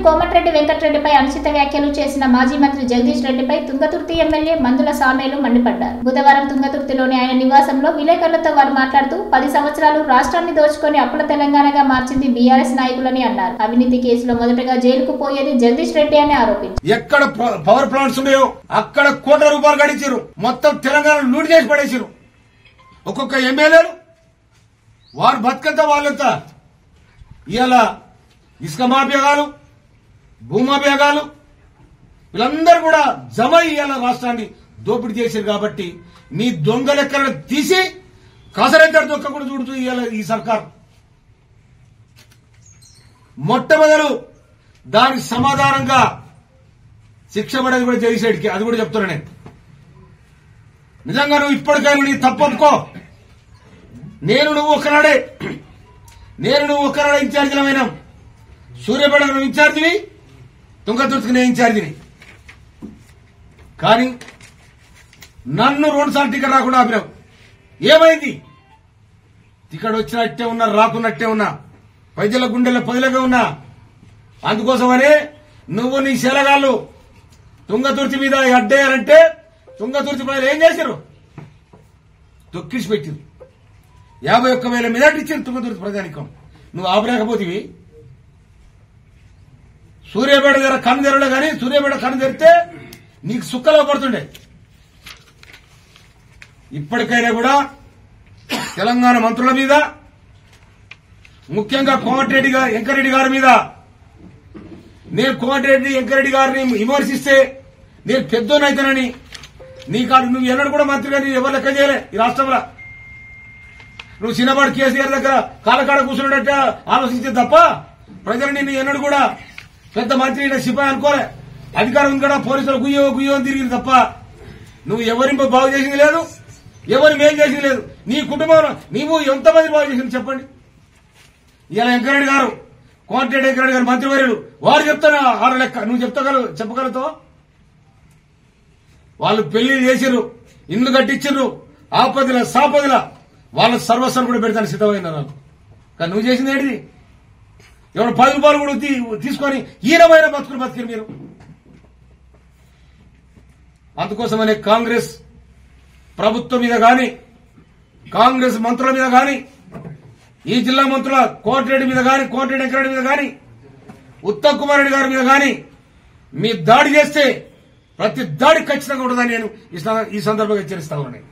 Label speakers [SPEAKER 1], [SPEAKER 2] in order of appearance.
[SPEAKER 1] కోమటిరెడ్డి వెంకటరెడ్డిపై అనుచిత వ్యాఖ్యలు చేసిన మాజీ మంత్రి జగదీష్ రెడ్డిపై తుంగతుర్తి ఎమ్మెల్యే మందుల సామేలు మండిపడ్డారు. బుధవారం తుంగతుర్తిలోని ఆయన నివాసంలో విలేకరులతో వారు మాట్లాడుతూ 10 సంవత్సరాలు రాష్ట్రాన్ని దోచుకొని అప్పుల తెలంగాణగా మార్చింది బీఆర్ఎస్ నాయకులని అన్నారు. అవినీతి కేసులో మొదటగా జైలుకు పోయేది జగదీష్ రెడ్డి అని ఆరోపించారు.
[SPEAKER 2] ఎక్కడ పవర్ ప్లాంట్స్ ఉన్నాయో అక్కడ కోట్ల రూపాయలు గడించారు. మొత్తం తెలంగాణ లూటి చేసి పడేసారు. ఒక్కొక్క ఎమ్మెల్యేలు వారు బతుకంతా వాళ్ళంతా ఇలా ఇసుక మాఫియాగాలు, భూమాఫియాగాలు వీళ్ళందరూ కూడా జమ ఇయ్యాల రాష్ట్రాన్ని దోపిడీ చేశారు. కాబట్టి నీ దొంగ లెక్కలను తీసి కాసరైతారు దొక్క కూడా చూడుతూ ఇయ్యాల ఈ సర్కార్. మొట్టమొదలు దానికి సమాధానంగా శిక్ష పడేది కూడా జగదీశ్రెడ్డికి, అది కూడా చెప్తున్నా నేను. నిజంగా నువ్వు ఇప్పటికైనా నీ తప్పనుకో. నువ్వు ఒకనాడే ఇన్ఛార్జీలమైన సూర్యాపేట నువ్వు ఇన్ఛార్జివి, తుంగతుర్తికి నేను ఇన్ఛార్జిని. కానీ నన్ను 2 సార్లు టికెట్ రాకుండా ఆపినావు. ఏమైంది? టికెట్ వచ్చినట్టే ఉన్నా, రాకున్నట్టే ఉన్నా, ప్రజల గుండెల పదిలగా ఉన్నా. అందుకోసమనే నువ్వు నీ శీలగాళ్ళు తుంగతుర్తి మీద అడ్డేయాలంటే తుంగతుర్తి ప్రజలు ఏం చేశారు? తొక్కిసి పెట్టింది. 51,000 మెజార్టీ ఇచ్చింది తుంగతుర్తి ప్రజానికం. నువ్వు ఆపలేకపోతేవి. సూర్యాపేట దగ్గర కన్ను తెరలే కానీ సూర్యాపేట కన్ను తెరిస్తే నీకు సుక్కలో పడుతుండే. ఇప్పటికైనా కూడా తెలంగాణ మంత్రుల మీద, ముఖ్యంగా కోమటిరెడ్డి వెంకరెడ్డి గారి మీద, నేను కోమటిరెడ్డి వెంకరెడ్డి గారిని విమర్శిస్తే నేను పెద్దోనైతానని నువ్వు ఎన్నడూ కూడా మంత్రిగా నేను ఎవరు లెక్క చేయలే ఈ రాష్ట్రంలో. నువ్వు చిన్నపాటి కేసీఆర్ దగ్గర కాలకాడ కూర్చున్నట్ట ఆలోచించే తప్ప ప్రజలు నిన్ను ఎన్నడూ కూడా పెద్ద మంత్రి సిపాయి అనుకోలే. అధికారం ఉంది కూడా పోలీసులు గుయ్యో అని తిరిగింది తప్ప నువ్వు ఎవరిని బాగు చేసింది లేదు, ఎవరిని మేలు చేసింది లేదు. నీ కుటుంబంలో నీవు ఎంతమంది బాగు చేసింది చెప్పండి. ఇలా వెంకరెడ్డి గారు, కోమటిరెడ్డి వెంకరెడ్డి గారు మంత్రివర్యులు వారు చెప్తాను 6 లెక్క. నువ్వు చెప్పగలుగుతావు? వాళ్ళు పెళ్లి చేసిర్రు, ఇండ్లు కట్టించారు, ఆపదిల సాపదిల వాళ్ళ సర్వస్వం కూడా పెడతాను సిద్ధమైనారు. కానీ నువ్వు చేసింది ఏంటిది? ఎవరు 10 రూపాయలు కూడా తీసుకొని ఈయనమైన బతికిరు మీరు. అందుకోసమనే కాంగ్రెస్ ప్రభుత్వం మీద గాని, కాంగ్రెస్ మంత్రుల మీద గాని, ఈ జిల్లా మంత్రుల కోమటిరెడ్డి మీద గాని, కోమటిరెడ్డి వెంకరెడ్డి మీద గాని, ఉత్తమ్ కుమార్ రెడ్డి గారి మీద గాని మీ దాడి చేస్తే ప్రతి దాడి ఖచ్చితంగా ఉంటుందని నేను ఈ సందర్భంగా హెచ్చరిస్తా ఉన్నాను.